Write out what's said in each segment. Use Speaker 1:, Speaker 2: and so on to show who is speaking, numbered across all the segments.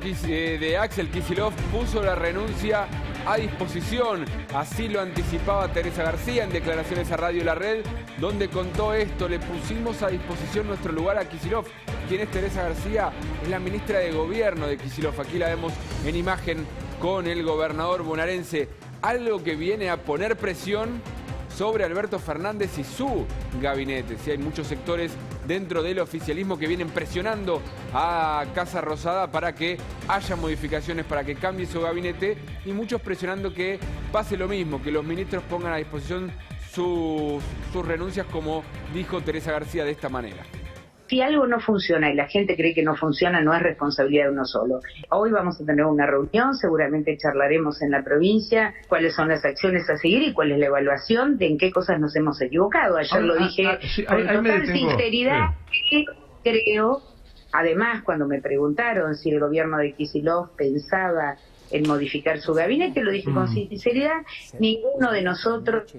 Speaker 1: de Axel Kicillof puso la renuncia a disposición. Así lo anticipaba Teresa García en declaraciones a Radio La Red, donde contó esto: le pusimos a disposición nuestro lugar a Kicillof. ¿Quién es Teresa García? Es la ministra de Gobierno de Kicillof. Aquí la vemos en imagen con el gobernador bonaerense. Algo que viene a poner presión sobre Alberto Fernández y su gabinete. Sí, hay muchos sectores dentro del oficialismo que vienen presionando a Casa Rosada para que haya modificaciones, para que cambie su gabinete, y muchos presionando que pase lo mismo, que los ministros pongan a disposición sus renuncias, como dijo Teresa García de esta manera.
Speaker 2: Si algo no funciona y la gente cree que no funciona, no es responsabilidad de uno solo. Hoy vamos a tener una reunión, seguramente charlaremos en la provincia cuáles son las acciones a seguir y cuál es la evaluación de en qué cosas nos hemos equivocado. Ayer lo dije con total sinceridad, que creo, además cuando me preguntaron si el gobierno de Kicillof pensaba en modificar su gabinete, lo dije con sinceridad, ninguno de nosotros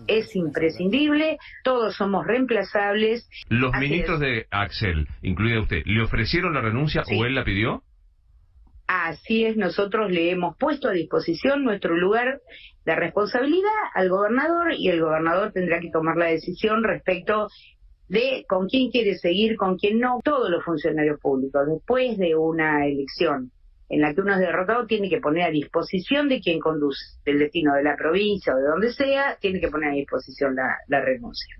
Speaker 2: es imprescindible, todos somos reemplazables.
Speaker 3: ¿Los ministros de Axel, incluida usted, le ofrecieron la renuncia o él la pidió?
Speaker 2: Así es, nosotros le hemos puesto a disposición nuestro lugar de responsabilidad al gobernador, y el gobernador tendrá que tomar la decisión respecto de con quién quiere seguir, con quién no. Todos los funcionarios públicos, después de una elección en la que uno es derrotado, tiene que poner a disposición de quien conduce el destino de la provincia o de donde sea, tiene que poner a disposición la renuncia.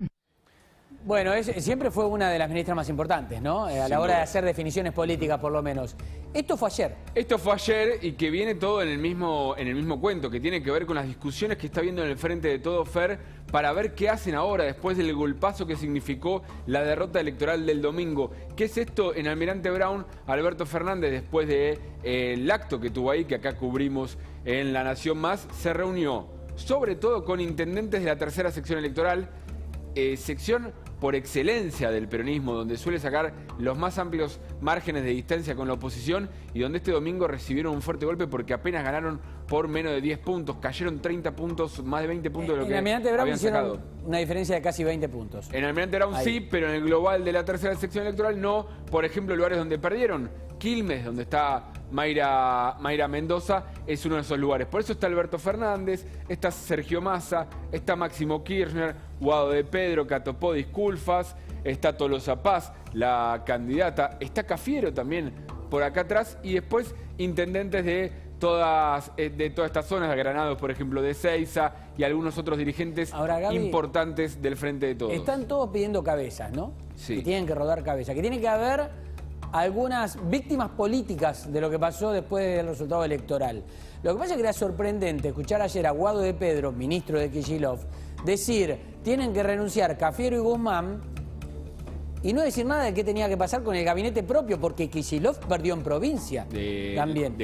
Speaker 4: Bueno, siempre fue una de las ministras más importantes, ¿no? A la hora de hacer definiciones políticas, por lo menos. Esto fue ayer. Esto fue ayer, y que viene todo en el mismo cuento, que tiene que ver con las discusiones que está viendo en el Frente de Todo, Fer, para ver qué hacen ahora después del golpazo que significó la derrota electoral del domingo. ¿Qué es esto? En Almirante Brown, Alberto Fernández, después del acto que tuvo ahí, que acá cubrimos en La Nación Más, se reunió sobre todo con intendentes de la tercera sección electoral, sección por excelencia del peronismo, donde suele sacar los más amplios márgenes de distancia con la oposición, y donde este domingo recibieron un fuerte golpe porque apenas ganaron por menos de 10 puntos, cayeron 30 puntos, más de 20 puntos de lo que habían sacado. Una diferencia de casi 20 puntos. En Almirante Brown sí, pero en el global de la tercera sección electoral no. Por ejemplo, lugares donde perdieron, Quilmes, donde está Mayra Mendoza, es uno de esos lugares. Por eso está Alberto Fernández, está Sergio Massa, está Máximo Kirchner, Guado de Pedro, Catopodis Culfas, está Tolosa Paz, la candidata, está Cafiero también por acá atrás, y después intendentes de todas estas zonas, de Granados, por ejemplo, de Seiza, y algunos otros dirigentes importantes del Frente de Todos. Están todos pidiendo cabezas, ¿no? Sí. Que tienen que rodar cabezas, que tiene que haber algunas víctimas políticas de lo que pasó después del resultado electoral. Lo que pasa es que era sorprendente escuchar ayer a Guado de Pedro, ministro de Kicillof, decir: tienen que renunciar Cafiero y Guzmán, y no decir nada de qué tenía que pasar con el gabinete propio, porque Kicillof perdió en provincia también.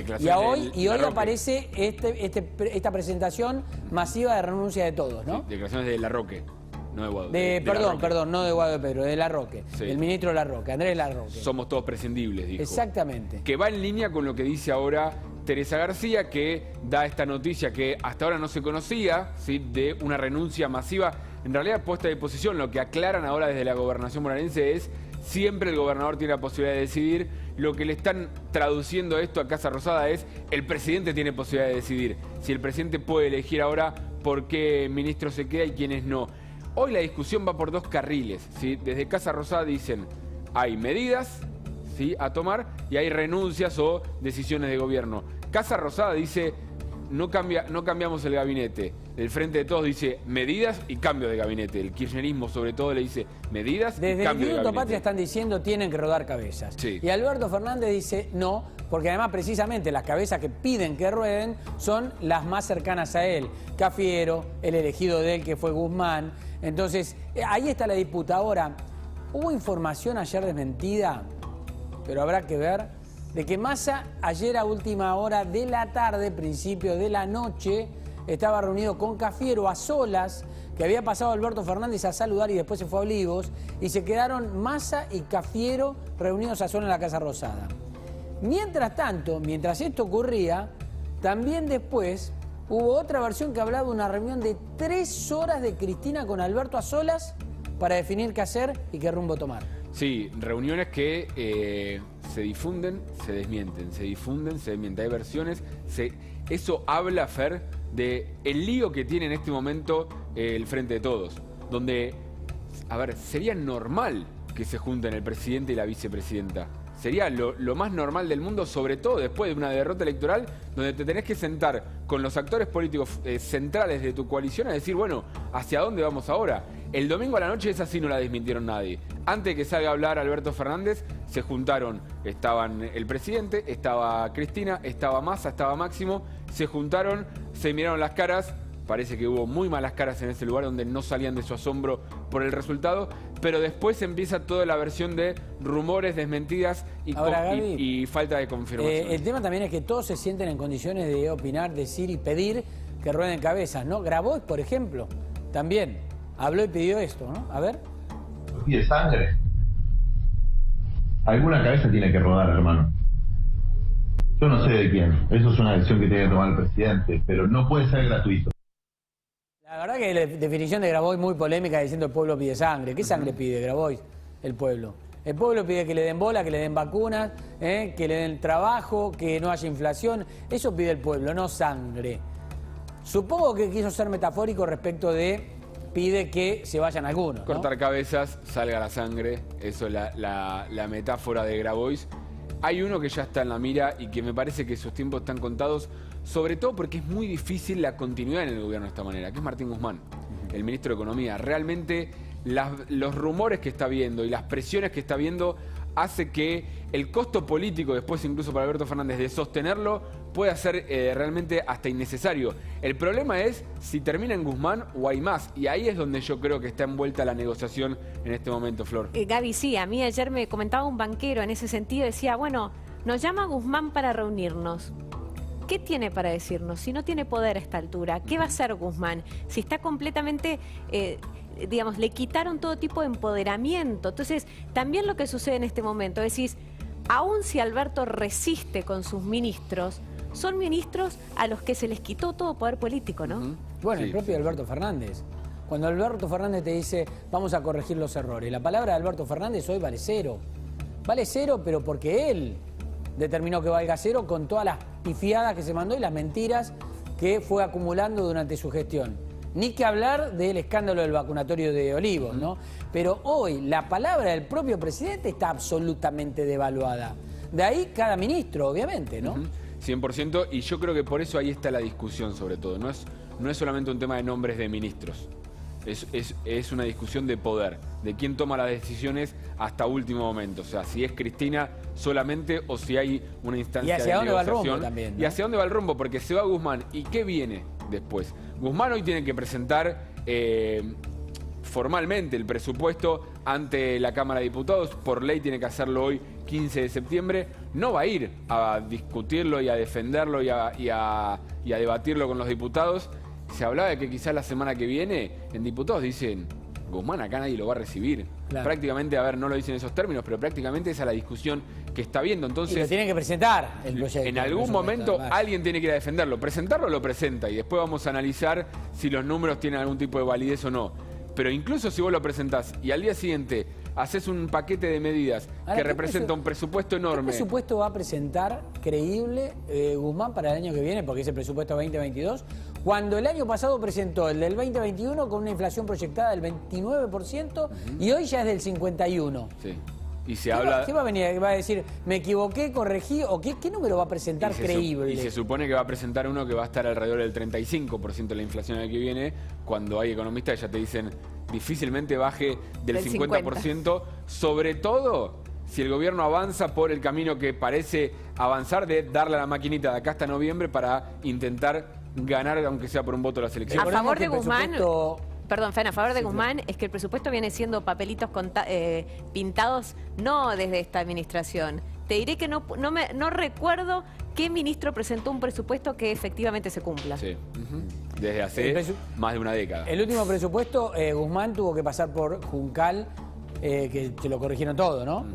Speaker 4: Y hoy aparece esta presentación masiva de renuncia de todos, ¿no? Sí, declaraciones de Larroque. No de Guado. Perdón, no de Guado de Pedro, de Larroque. Sí. El ministro Larroque, Andrés Larroque. Somos todos prescindibles, dijo. Exactamente. Que va en línea con lo que dice ahora Teresa García, que da esta noticia que hasta ahora no se conocía, ¿sí?, de una renuncia masiva, en realidad puesta a disposición. Lo que aclaran ahora desde la gobernación bonaerense es: siempre el gobernador tiene la posibilidad de decidir. Lo que le están traduciendo esto a Casa Rosada es: el presidente tiene posibilidad de decidir. Si el presidente puede elegir ahora por qué ministro se queda y quiénes no. Hoy la discusión va por dos carriles, ¿sí? Desde Casa Rosada dicen: hay medidas, ¿sí?, a tomar, y hay renuncias o decisiones de gobierno. Casa Rosada dice: no cambiamos el gabinete. El Frente de Todos dice: medidas y cambio de gabinete. El kirchnerismo sobre todo le dice: medidas y cambio de gabinete. Desde el Instituto Patria están diciendo: tienen que rodar cabezas. Sí. Y Alberto Fernández dice: no, porque además precisamente las cabezas que piden que rueden son las más cercanas a él. Cafiero, el elegido de él que fue Guzmán. Entonces, ahí está la disputa. Ahora, hubo información ayer desmentida, pero habrá que ver, de que Massa ayer a última hora de la tarde, principio de la noche, estaba reunido con Cafiero a solas, que había pasado Alberto Fernández a saludar y después se fue a Olivos, y se quedaron Massa y Cafiero reunidos a solas en la Casa Rosada. Mientras tanto, mientras esto ocurría, también después hubo otra versión que hablaba de una reunión de 3 horas de Cristina con Alberto a solas para definir qué hacer y qué rumbo tomar. Sí, reuniones que
Speaker 1: se difunden, se desmienten, se difunden, se desmienten. Hay versiones, eso habla, Fer, de el lío que tiene en este momento el Frente de Todos, donde, a ver, sería normal que se junten el presidente y la vicepresidenta. Sería lo más normal del mundo, sobre todo después de una derrota electoral, donde te tenés que sentar con los actores políticos centrales de tu coalición a decir, bueno, ¿hacia dónde vamos ahora? El domingo a la noche esa sí no la desmintieron nadie. Antes de que salga a hablar Alberto Fernández, se juntaron, estaban el presidente, estaba Cristina, estaba Massa, estaba Máximo, se juntaron, se miraron las caras. Parece que hubo muy malas caras en ese lugar donde no salían de su asombro por el resultado, pero después empieza toda la versión de rumores, desmentidas y falta de confirmación.
Speaker 4: El tema también es que todos se sienten en condiciones de opinar, decir y pedir que rueden cabezas, ¿no? Grabois, por ejemplo, también habló y pidió esto, ¿no? A ver.
Speaker 5: Pide sangre. Alguna cabeza tiene que rodar, hermano. Yo no sé de quién. Eso es una decisión que tiene que tomar el presidente, pero no puede ser gratuito.
Speaker 4: La verdad que la definición de Grabois muy polémica diciendo el pueblo pide sangre. ¿Qué sangre pide Grabois? El pueblo. El pueblo pide que le den bola, que le den vacunas, que le den trabajo, que no haya inflación. Eso pide el pueblo, no sangre. Supongo que quiso ser metafórico respecto de pide que se vayan algunos, ¿no?
Speaker 1: Cortar cabezas, salga la sangre. Eso es la metáfora de Grabois. Hay uno que ya está en la mira y que me parece que sus tiempos están contados, sobre todo porque es muy difícil la continuidad en el gobierno de esta manera, que es Martín Guzmán, el ministro de Economía. Realmente los rumores que está viendo y las presiones que está viendo hace que el costo político, después incluso para Alberto Fernández, de sostenerlo, pueda ser realmente hasta innecesario. El problema es si termina en Guzmán o hay más, y ahí es donde yo creo que está envuelta la negociación en este momento, Flor.
Speaker 6: Gaby, sí, a mí ayer me comentaba un banquero en ese sentido, decía, bueno, nos llama Guzmán para reunirnos. ¿Qué tiene para decirnos? Si no tiene poder a esta altura, ¿qué va a hacer Guzmán? Si está completamente... digamos, le quitaron todo tipo de empoderamiento. Entonces, también lo que sucede en este momento, decís, aun si Alberto resiste con sus ministros, son ministros a los que se les quitó todo poder político, ¿no?
Speaker 4: Bueno,
Speaker 1: Sí.
Speaker 4: el propio Alberto Fernández. Cuando Alberto Fernández te dice, vamos a corregir los errores, la palabra de Alberto Fernández hoy vale cero. Vale cero, pero porque él determinó que valga cero con todas las pifiadas que se mandó y las mentiras que fue acumulando durante su gestión. Ni que hablar del escándalo del vacunatorio de Olivos, ¿no? Pero hoy la palabra del propio presidente está absolutamente devaluada. De ahí cada ministro, obviamente, ¿no?
Speaker 1: 100%, y yo creo que por eso ahí está la discusión sobre todo. No es solamente un tema de nombres de ministros. Es una discusión de poder, de quién toma las decisiones hasta último momento. O sea, si es Cristina solamente o si hay una instancia de negociación.
Speaker 4: Y hacia dónde va el rumbo también, ¿no?
Speaker 1: Y hacia dónde va el rumbo, porque se va Guzmán. ¿Y qué viene después? Guzmán hoy tiene que presentar formalmente el presupuesto ante la Cámara de Diputados. Por ley tiene que hacerlo hoy, 15 de septiembre. No va a ir a discutirlo y a defenderlo y a debatirlo con los diputados. Se hablaba de que quizás la semana que viene en diputados dicen, Guzmán acá nadie lo va a recibir. Claro. Prácticamente, a ver, no lo dicen en esos términos, pero prácticamente esa es la discusión que está viendo. Entonces,
Speaker 4: y lo tienen que presentar el proyecto.
Speaker 1: En algún momento alguien tiene que ir a defenderlo. Presentarlo lo presenta y después vamos a analizar si los números tienen algún tipo de validez o no. Pero incluso si vos lo presentás y al día siguiente haces un paquete de medidas que representa un presupuesto enorme.
Speaker 4: ¿Qué presupuesto va a presentar creíble Guzmán para el año que viene? Porque es el presupuesto 2022. Cuando el año pasado presentó el del 2021 con una inflación proyectada del 29% y hoy ya es del 51%.
Speaker 1: Sí. Y se habla...
Speaker 4: ¿Qué va a venir? ¿Va a decir, me equivoqué, corregí? ¿O qué número va a presentar creíble?
Speaker 1: Y se supone que va a presentar uno que va a estar alrededor del 35% de la inflación el que viene, cuando hay economistas que ya te dicen difícilmente baje del 50%, sobre todo si el gobierno avanza por el camino que parece avanzar de darle a la maquinita de acá hasta noviembre para intentar ganar, aunque sea por un voto, las elecciones.
Speaker 6: A favor de Guzmán... Perdón, Fen, a favor de Guzmán es que el presupuesto viene siendo papelitos pintados no desde esta administración. Te diré que no recuerdo qué ministro presentó un presupuesto que efectivamente se cumpla. Sí,
Speaker 1: desde hace más de una década.
Speaker 4: El último presupuesto, Guzmán tuvo que pasar por Juncal, que te lo corrigieron todo, ¿no?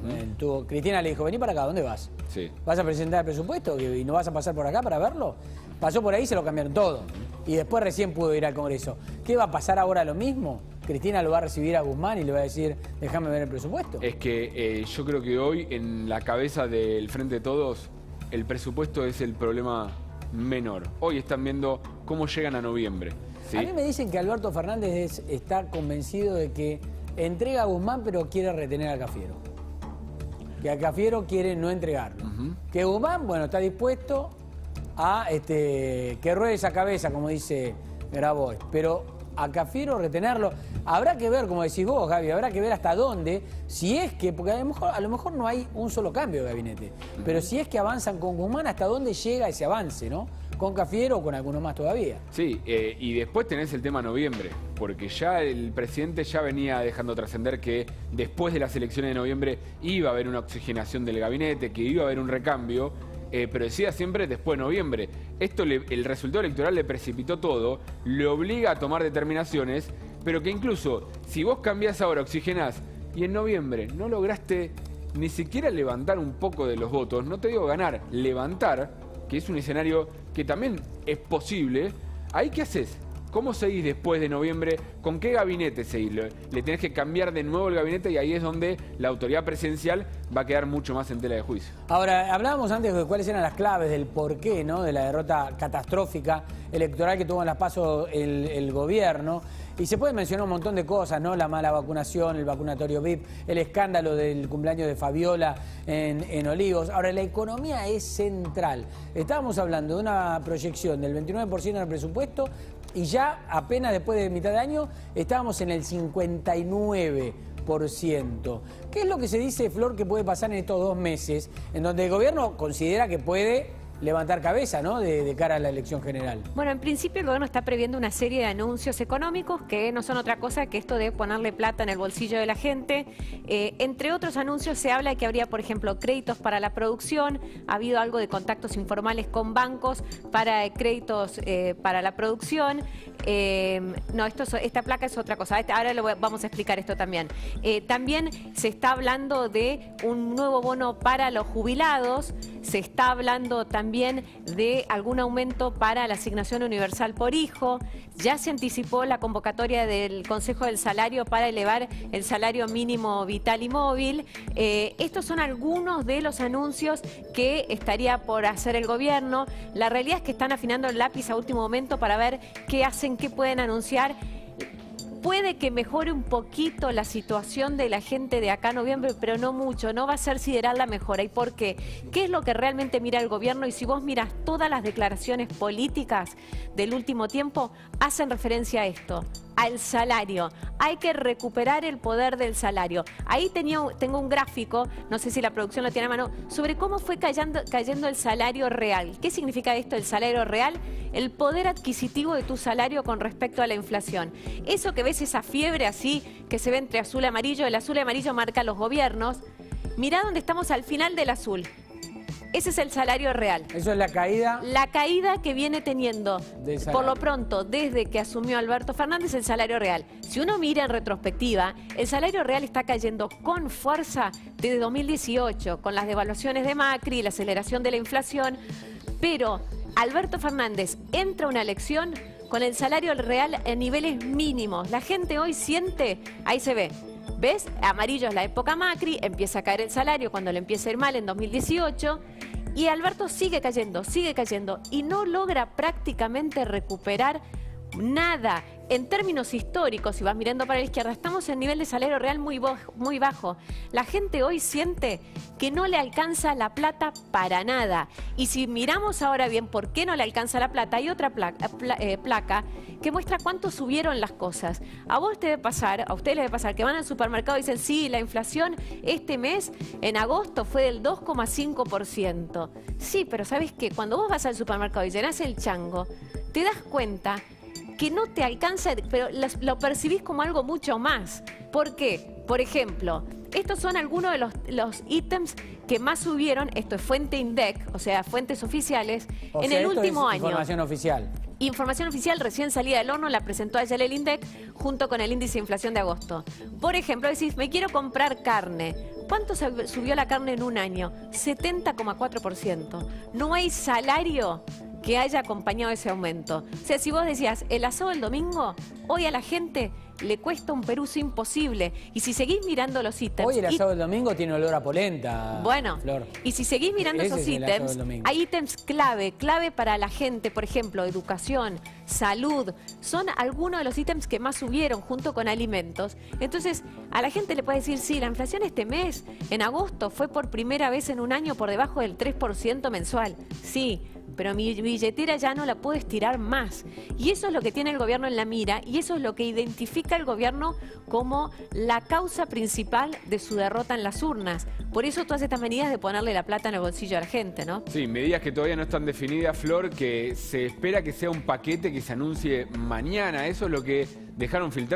Speaker 4: Cristina le dijo, vení para acá, ¿dónde vas?
Speaker 1: Sí.
Speaker 4: ¿Vas a presentar el presupuesto y no vas a pasar por acá para verlo? Pasó por ahí, se lo cambiaron todo. Y después recién pudo ir al Congreso. ¿Qué va a pasar ahora lo mismo? Cristina lo va a recibir a Guzmán y le va a decir, déjame ver el presupuesto.
Speaker 1: Es que yo creo que hoy en la cabeza del Frente de Todos el presupuesto es el problema menor. Hoy están viendo cómo llegan a noviembre, ¿sí?
Speaker 4: A mí me dicen que Alberto Fernández está convencido de que entrega a Guzmán pero quiere retener a Cafiero. Que a Cafiero quiere no entregarlo. Que Guzmán, bueno, está dispuesto a que ruede esa cabeza, como dice Grabois, pero a Cafiero retenerlo. Habrá que ver, como decís vos, Gaby, habrá que ver hasta dónde, si es que, porque a lo mejor no hay un solo cambio de gabinete, pero si es que avanzan con Guzmán, hasta dónde llega ese avance, ¿no? Con Cafiero o con alguno más todavía.
Speaker 1: Sí, y después tenés el tema noviembre, porque ya el presidente ya venía dejando trascender que después de las elecciones de noviembre iba a haber una oxigenación del gabinete, que iba a haber un recambio, pero decía siempre después de noviembre. Esto, el resultado electoral le precipitó todo, le obliga a tomar determinaciones, pero que incluso si vos cambiás ahora, oxigenás, y en noviembre no lograste ni siquiera levantar un poco de los votos, no te digo ganar, levantar, que es un escenario que también es posible, ¿ahí qué haces? ¿Cómo seguís después de noviembre? ¿Con qué gabinete seguís? Le tenés que cambiar de nuevo el gabinete y ahí es donde la autoridad presidencial va a quedar mucho más en tela de juicio.
Speaker 4: Ahora, hablábamos antes de cuáles eran las claves del porqué, ¿no? De la derrota catastrófica electoral que tuvo en las PASO el gobierno. Y se puede mencionar un montón de cosas, ¿no? La mala vacunación, el vacunatorio VIP, el escándalo del cumpleaños de Fabiola en Olivos. Ahora, la economía es central. Estábamos hablando de una proyección del 29% en el presupuesto y ya apenas después de mitad de año estábamos en el 59%. ¿Qué es lo que se dice, Flor, que puede pasar en estos 2 meses en donde el gobierno considera que puede levantar cabeza, ¿no? De cara a la elección general?
Speaker 6: Bueno, en principio el gobierno está previendo una serie de anuncios económicos que no son otra cosa que esto de ponerle plata en el bolsillo de la gente. Entre otros anuncios se habla de que habría, por ejemplo, créditos para la producción. Ha habido algo de contactos informales con bancos para créditos para la producción. No, esta placa es otra cosa. Ahora vamos a explicar esto también. También se está hablando de un nuevo bono para los jubilados. Se está hablando también de algún aumento para la asignación universal por hijo. Ya se anticipó la convocatoria del Consejo del Salario para elevar el salario mínimo vital y móvil. Estos son algunos de los anuncios que estaría por hacer el gobierno. La realidad es que están afinando el lápiz a último momento para ver qué hacen, qué pueden anunciar. Puede que mejore un poquito la situación de la gente de acá a noviembre, pero no mucho, no va a ser sideral la mejora. ¿Y por qué? ¿Qué es lo que realmente mira el gobierno? Y si vos miras todas las declaraciones políticas del último tiempo, hacen referencia a esto, al salario. Hay que recuperar el poder del salario. Ahí tengo un gráfico, no sé si la producción lo tiene a mano, sobre cómo fue cayendo el salario real. ¿Qué significa esto, el salario real? El poder adquisitivo de tu salario con respecto a la inflación. Eso que ves, esa fiebre así, que se ve entre azul y amarillo, el azul y amarillo marca los gobiernos. Mirá dónde estamos al final del azul. Ese es el salario real.
Speaker 4: Eso es la caída.
Speaker 6: La caída que viene teniendo, por lo pronto, desde que asumió Alberto Fernández, el salario real. Si uno mira en retrospectiva, el salario real está cayendo con fuerza desde 2018, con las devaluaciones de Macri, la aceleración de la inflación. Pero Alberto Fernández entra a una elección con el salario real en niveles mínimos. La gente hoy siente, ahí se ve. ¿Ves? Amarillo es la época Macri, empieza a caer el salario cuando le empieza a ir mal en 2018 y Alberto sigue cayendo y no logra prácticamente recuperar nada. En términos históricos, si vas mirando para la izquierda, estamos en nivel de salario real muy bajo. La gente hoy siente que no le alcanza la plata para nada. Y si miramos ahora bien por qué no le alcanza la plata, hay otra placa que muestra cuánto subieron las cosas. A ustedes les debe pasar que van al supermercado y dicen, sí, la inflación este mes, en agosto, fue del 2,5%. Sí, pero ¿sabes qué? Cuando vos vas al supermercado y llenás el chango, te das cuenta que no te alcanza, pero lo percibís como algo mucho más. ¿Por qué? Por ejemplo, estos son algunos de los ítems que más subieron. Esto es fuente INDEC, o sea, fuentes oficiales, en el último año.
Speaker 4: Información oficial.
Speaker 6: Información oficial recién salida del horno, la presentó ayer el INDEC junto con el índice de inflación de agosto. Por ejemplo, decís, me quiero comprar carne. ¿Cuánto subió la carne en un año? 70,4%. No hay salario que haya acompañado ese aumento. O sea, si vos decías, el asado el domingo, hoy a la gente le cuesta un peruso imposible. Y si seguís mirando los ítems...
Speaker 4: Hoy el asado del domingo tiene olor a polenta,
Speaker 6: bueno,
Speaker 4: Flor.
Speaker 6: Y si seguís mirando esos ítems, hay ítems clave para la gente, por ejemplo, educación, salud. Son algunos de los ítems que más subieron junto con alimentos. Entonces, a la gente le puede decir, sí, la inflación este mes, en agosto, fue por primera vez en un año por debajo del 3% mensual. Sí, pero mi billetera ya no la puedo estirar más. Y eso es lo que tiene el gobierno en la mira y eso es lo que identifica el gobierno como la causa principal de su derrota en las urnas. Por eso todas estas medidas de ponerle la plata en el bolsillo a la gente, ¿no?
Speaker 1: Sí, medidas que todavía no están definidas, Flor, que se espera que sea un paquete que se anuncie mañana. Eso es lo que dejaron filtrar